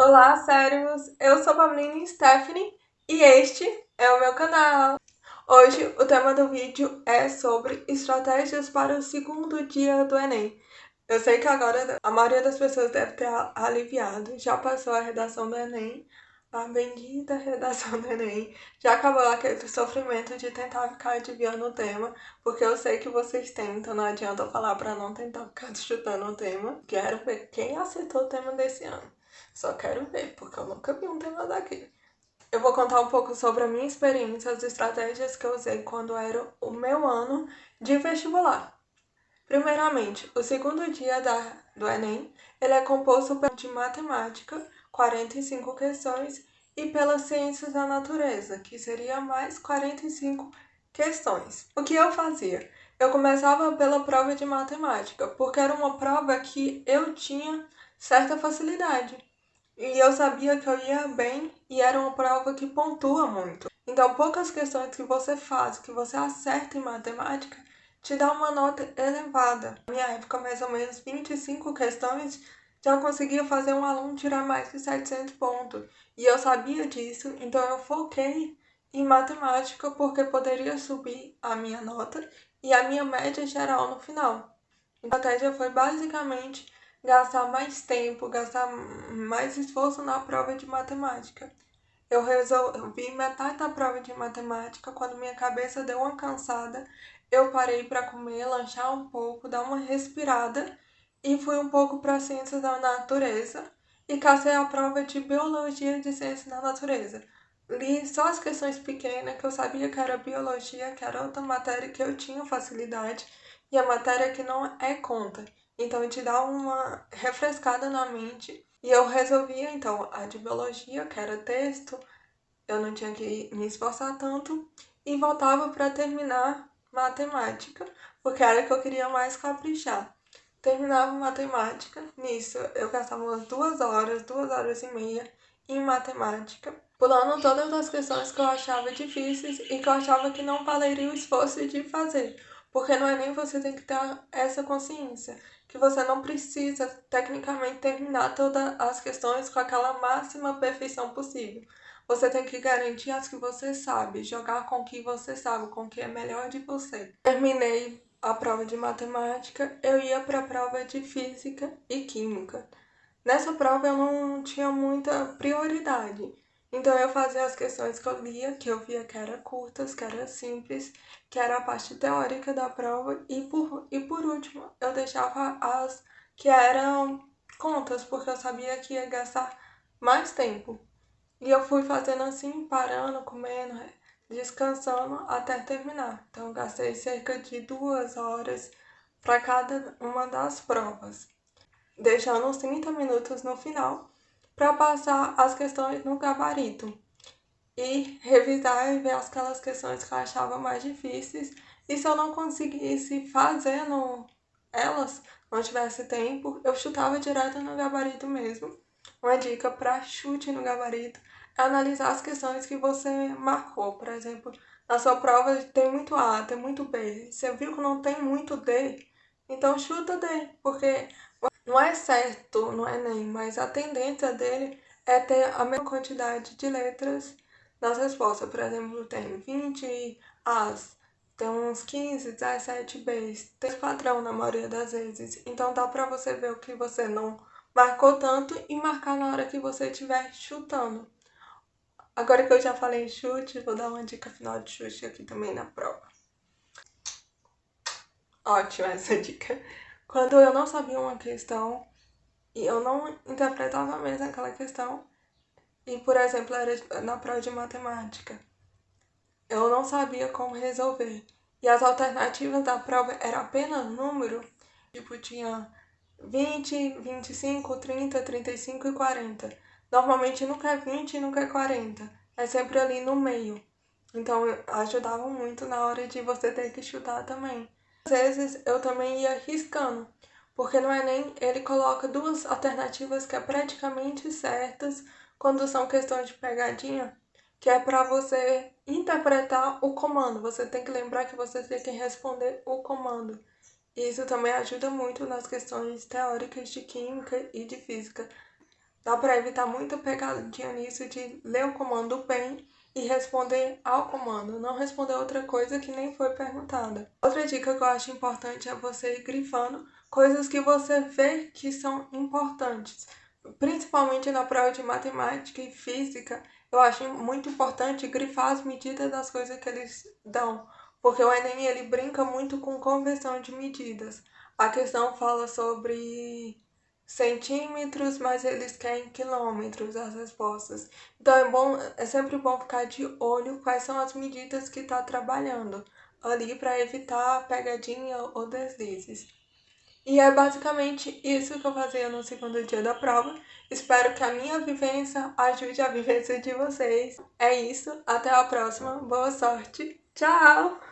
Olá, sérios! Eu sou Pavline Stephanie e este é o meu canal. Hoje o tema do vídeo é sobre estratégias para o segundo dia do Enem. Eu sei que agora a maioria das pessoas deve ter aliviado, já passou a redação do Enem, a bendita redação do Enem, já acabou aquele sofrimento de tentar ficar adivinhando o tema, porque eu sei que vocês tentam, não adianta eu falar para não tentar ficar chutando o tema. Quero ver quem acertou o tema desse ano. Só quero ver, porque eu nunca vi um tema daquele. Eu vou contar um pouco sobre a minha experiência, as estratégias que eu usei quando era o meu ano de vestibular. Primeiramente, o segundo dia do Enem, ele é composto de matemática, 45 questões, e pelas ciências da natureza, que seria mais 45 questões. O que eu fazia? Eu começava pela prova de matemática, porque era uma prova que eu tinha certa facilidade. E eu sabia que eu ia bem e era uma prova que pontua muito. Então, poucas questões que você faz, que você acerta em matemática, te dá uma nota elevada. Na minha época, mais ou menos 25 questões já conseguia fazer um aluno tirar mais que 700 pontos. E eu sabia disso, então eu foquei em matemática porque poderia subir a minha nota e a minha média geral no final. A estratégia foi basicamente gastar mais tempo, gastar mais esforço na prova de matemática. Eu resolvi metade da prova de matemática, quando minha cabeça deu uma cansada, eu parei para comer, lanchar um pouco, dar uma respirada e fui um pouco para ciências da natureza e cacei a prova de biologia de ciências da natureza. Li só as questões pequenas que eu sabia que era biologia, que era outra matéria que eu tinha facilidade e a matéria que não é conta. Então te dá uma refrescada na mente. E eu resolvia então a de biologia, que era texto, eu não tinha que me esforçar tanto, e voltava para terminar matemática, porque era que eu queria mais caprichar. Terminava matemática, nisso eu gastava umas 2 horas, 2 horas e meia em matemática, pulando todas as questões que eu achava difíceis e que eu achava que não valeria o esforço de fazer, porque no Enem você tem que ter essa consciência, que você não precisa tecnicamente terminar todas as questões com aquela máxima perfeição possível. Você tem que garantir as que você sabe, jogar com o que você sabe, com o que é melhor de você. Terminei a prova de matemática, eu ia para a prova de física e química. Nessa prova eu não tinha muita prioridade, então eu fazia as questões que eu lia, que eu via que eram curtas, que eram simples, que era a parte teórica da prova, e por último eu deixava as que eram contas, porque eu sabia que ia gastar mais tempo. E eu fui fazendo assim, parando, comendo, descansando até terminar. Então, eu gastei cerca de 2 horas para cada uma das provas, deixando uns 30 minutos no final para passar as questões no gabarito e revisar e ver aquelas questões que eu achava mais difíceis. E se eu não conseguisse fazendo elas, não tivesse tempo, eu chutava direto no gabarito mesmo. Uma dica para chute no gabarito é analisar as questões que você marcou. Por exemplo, na sua prova tem muito A, tem muito B. Você viu que não tem muito D, então chuta D, porque não é certo no Enem, mas a tendência dele é ter a mesma quantidade de letras nas respostas. Por exemplo, tem 20 As, tem uns 15, 17 Bs. Tem esse padrão na maioria das vezes. Então dá pra você ver o que você não marcou tanto e marcar na hora que você estiver chutando. Agora que eu já falei em chute, vou dar uma dica final de chute aqui também na prova. Ótima essa dica. Quando eu não sabia uma questão e eu não interpretava mesmo aquela questão, e por exemplo era na prova de matemática, eu não sabia como resolver. E as alternativas da prova eram apenas número, tipo tinha 20, 25, 30, 35 e 40. Normalmente nunca é 20 e nunca é 40. É sempre ali no meio. Então ajudava muito na hora de você ter que chutar também. Às vezes eu também ia riscando, porque no Enem ele coloca duas alternativas que é praticamente certas quando são questões de pegadinha, que é para você interpretar o comando. Você tem que lembrar que você tem que responder o comando. E isso também ajuda muito nas questões teóricas de química e de física. Dá para evitar muita pegadinha nisso de ler o comando bem e responder ao comando, não responder outra coisa que nem foi perguntada. Outra dica que eu acho importante é você ir grifando coisas que você vê que são importantes. Principalmente na prova de matemática e física, eu acho muito importante grifar as medidas das coisas que eles dão, porque o Enem ele brinca muito com conversão de medidas. A questão fala sobre centímetros, mas eles querem quilômetros as respostas. Então é sempre bom ficar de olho quais são as medidas que está trabalhando ali para evitar pegadinha ou deslizes. E é basicamente isso que eu fazia no segundo dia da prova. Espero que a minha vivência ajude a vivência de vocês. É isso, até a próxima, boa sorte, tchau!